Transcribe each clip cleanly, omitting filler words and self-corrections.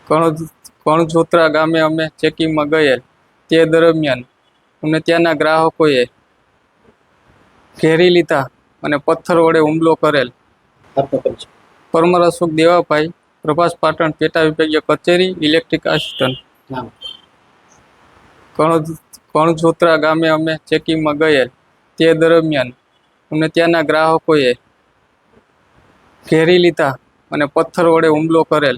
કણજોત્રા ગામે અમે ચેકિંગમાં ગયેલ તે દરમિયાન અમને ત્યાંના ગ્રાહકોએ ઘેરી લીધા અને પથ્થર વડે હુમલો કરેલ। પરમાર અશોક દેવાભાઈ, પ્રભાસ પાટણ, પેટા વિભાગીય કચેરી, ઇલેક્ટ્રિક આસિસ્ટન્ટ। કણજોત્રા ગામે અમે ચેકિંગમાં ગયેલ તે દરમિયાન અમને ત્યાંના ગ્રાહકોએ ઘેરી લીધા અને પથ્થર વડે હુમલો કરેલ।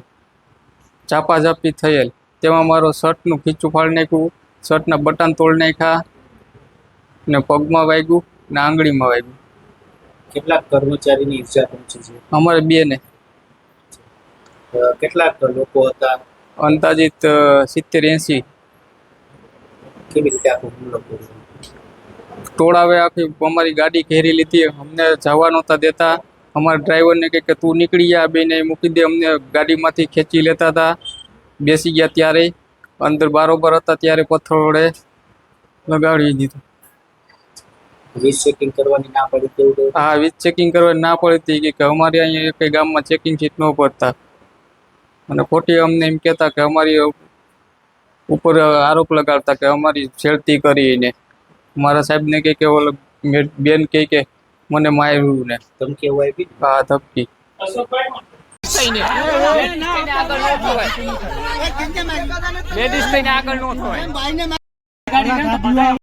ઝાપાઝાપી થયેલ, તેમાં મારો શર્ટનું ખીચું ફાડી નાખ્યું, શર્ટના બટન તોડી નાખ્યા ને પગમાં વાગ્યું ને આંગળીમાં વાગ્યું। કેટલાક કર્મચારીની ઈજા પહોંચી છે? અમારે બે ને। કેટલાક લોકો હતા? અંદાજિત 70-80। કેવી રીતે આખો હુમલો કર્યો? ટોળાવે આખી અમારી ગાડી ઘેરી લીધી, અમને જવા નહોતા દેતા। અમારા ડ્રાઈવરને કહે કે તું નીકળી જા, બેને મૂકી દે, અમને ગાડીમાંથી ખેંચી લેતા હતા। બેસી ગયા ત્યારે અંદર બારોબાર હતા ત્યારે પથ્થર વડે લગાડી દીધું। વીજ ચેકિંગ કરવાની ના પડી તેવું? હા, વીજ ચેકિંગ કરવાની ના પડી હતી કે અમારે અહીંયા એક ગામમાં ચેકિંગ સીટ ન પડતા અને ખોટી અમને એમ કહેતા કે અમારી ઉપર આરોપ લગાડતા કે અમારી છેડતી કરીને। મારા સાહેબને કહે કે ઓલો બેન કહે કે મને માર્યું ને ધમકી એવું આપી? હા, ધમકી। લેડીઝ થઈને આગળ ન થવાય।